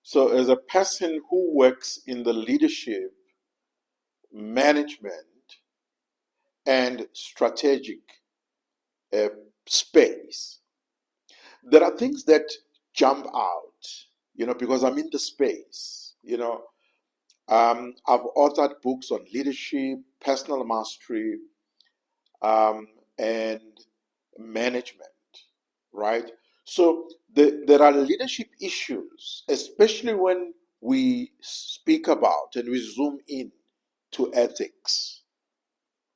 So, as a person who works in the leadership, management, and strategic uh, space, there are things that jump out, because I'm in the space. I've authored books on leadership, personal mastery, and management, right? So there are leadership issues, especially when we speak about and we zoom in to ethics,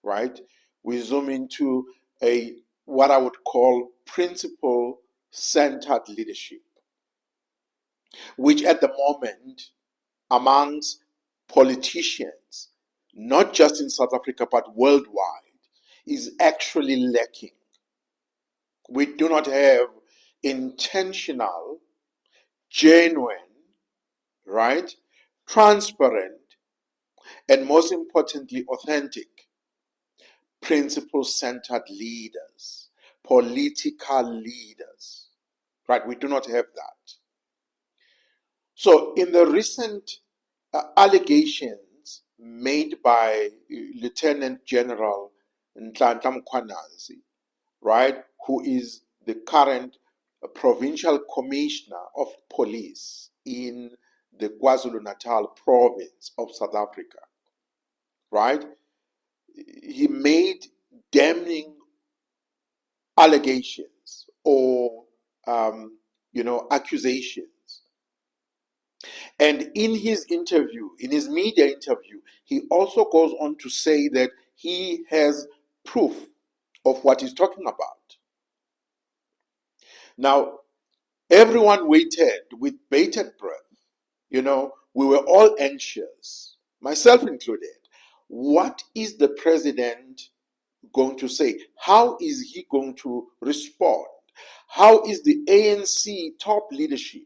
right? We zoom into a what I would call principle-centered leadership, which at the moment amongst politicians, not just in South Africa but worldwide, is actually lacking. We do not have intentional, genuine, right, transparent, and most importantly, authentic, principle-centered leaders, political leaders, right? We do not have that. So in the recent allegations made by Lieutenant General Gen Mkhwanazi, right, who is the current provincial commissioner of police in the KwaZulu-Natal province of South Africa, right? He made damning allegations or, accusations. And in his interview, in his media interview, he also goes on to say that he has proof of what he's talking about. Now, everyone waited with bated breath. We were all anxious, myself included. What is the president going to say? How is he going to respond? How is the ANC top leadership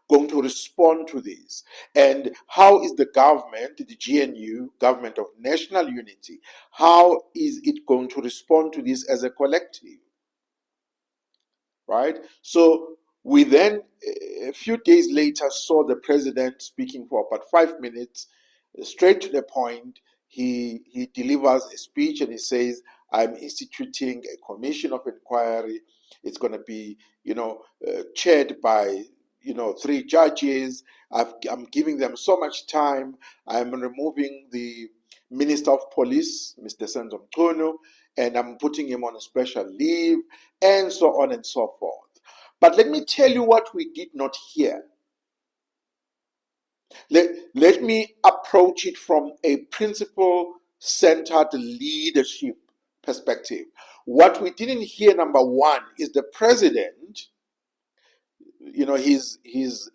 going to respond to this? And how is the government, the GNU, Government of National Unity, how is it going to respond to this as a collective? Right? So we then, a few days later, saw the president speaking for about 5 minutes, straight to the point. He delivers a speech and he says, I'm instituting a commission of inquiry. It's going to be, chaired by, 3 judges. I'm giving them so much time. I'm removing the Minister of Police, Mr. Senzo Mkhunu, and I'm putting him on a special leave, and so on and so forth. But let me tell you what we did not hear. Let me approach it from a principle-centered leadership perspective. What we didn't hear, number one, is the president, His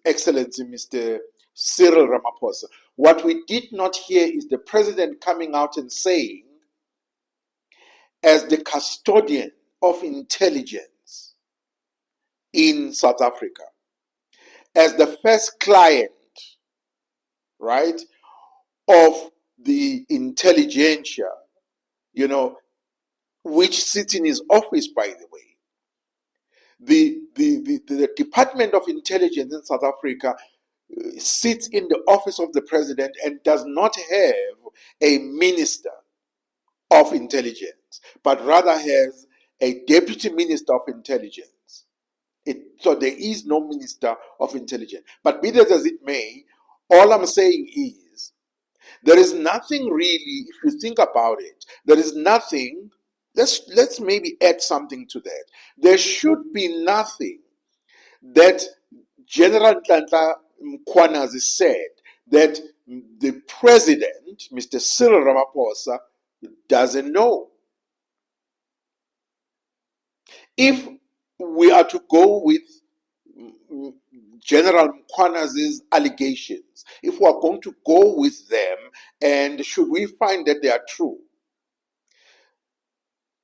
Excellency Mr. Cyril Ramaphosa. What we did not hear is the president coming out and saying, as the custodian of intelligence in South Africa, as the first client, right, of the intelligentsia, which sits in his office, by the way. The Department of Intelligence in South Africa sits in the office of the president and does not have a minister of intelligence, but rather has a deputy minister of intelligence. So there is no minister of intelligence. But be that as it may, all I'm saying is there is nothing really, if you think about it, there is nothing. Let's maybe add something to that. There should be nothing that General Gen Mkhwanazi said that the president, Mr. Cyril Ramaphosa, doesn't know. If we are to go with General Mkhwanazi's allegations, if we are going to go with them, and should we find that they are true,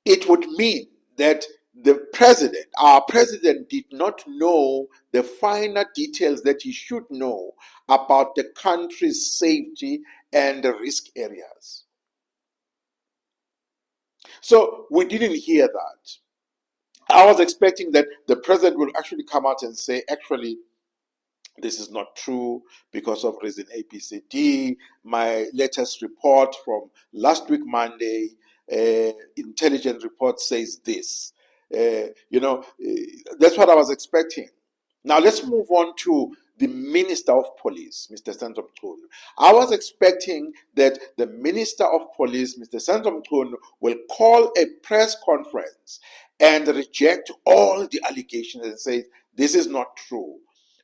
it would mean that the president, our president, did not know the finer details that he should know about the country's safety and the risk areas. So we didn't hear that. I was expecting that the president will actually come out and say, actually, This is not true because of reason ABCD. My latest report from last week, Monday, intelligence report says this. That's what I was expecting. Now let's move on to the Minister of Police, Mr. Senzo Mkhwanazi. I was expecting that the Minister of Police, Mr. Senzo Mkhwanazi, will call a press conference and reject all the allegations and say, this is not true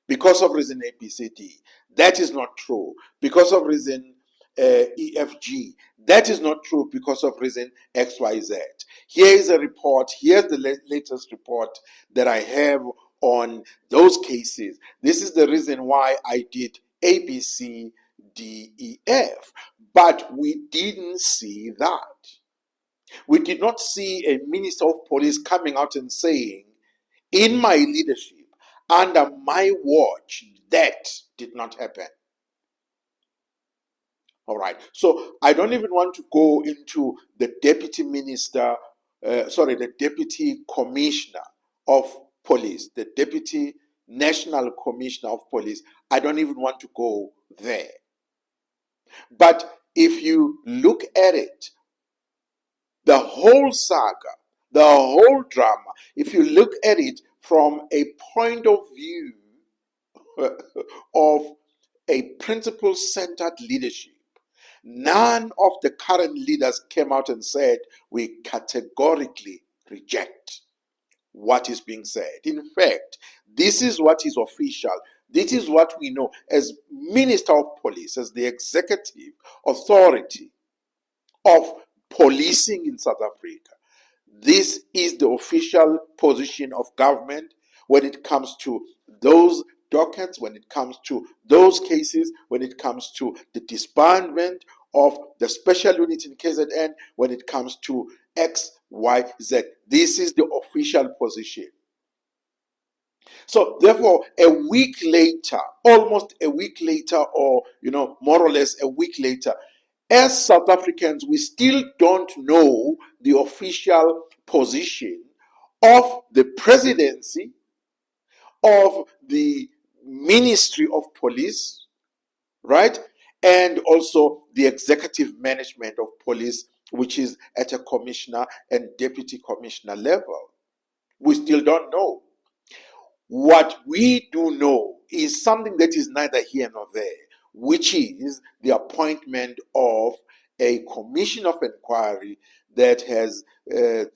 because of reason ABCD. That is not true because of reason EFG. That is not true because of reason XYZ. Here is a report. Here's the latest report that I have on those cases. This is the reason why I did A, B, C, D, E, F. But we didn't see that. We did not see a minister of police coming out and saying, in my leadership, under my watch, that did not happen. All right. So I don't even want to go into the deputy minister, the deputy commissioner of police, the deputy national commissioner of police. I don't even want to go there. But if you look at it, the whole saga, the whole drama, if you look at it from a point of view of a principle-centered leadership, none of the current leaders came out and said, we categorically reject what is being said. In fact, this is what is official. This is what we know as Minister of Police, as the executive authority of policing in South Africa. This is the official position of government when it comes to those dockets, when it comes to those cases, when it comes to the disbandment of the special unit in KZN, when it comes to X, Y, Z. This is the official position. So therefore, a week later, almost a week later, or more or less a week later, as South Africans, we still don't know the official position of the presidency, of the Ministry of Police, right? And also the executive management of police, which is at a commissioner and deputy commissioner level. We still don't know. What we do know is something that is neither here nor there, which is the appointment of a commission of inquiry that has 3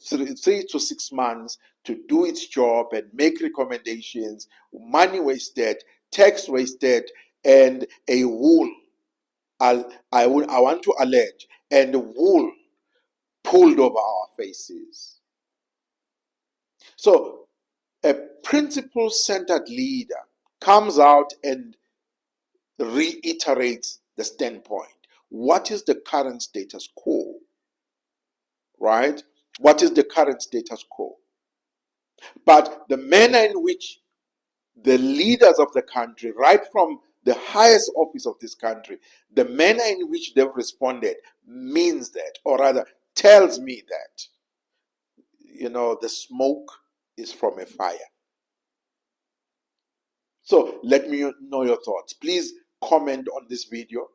to 6 months to do its job and make recommendations, money wasted, tax wasted, and a wool, I want to allege, and wool pulled over our faces. So a principle-centered leader comes out and reiterates the standpoint. What is the current status quo? Right? What is the current status quo? But the manner in which the leaders of the country, right from the highest office of this country, the manner in which they've responded means that, or rather tells me that, the smoke is from a fire. So let me know your thoughts. Please comment on this video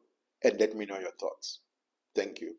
and let me know your thoughts. Thank you.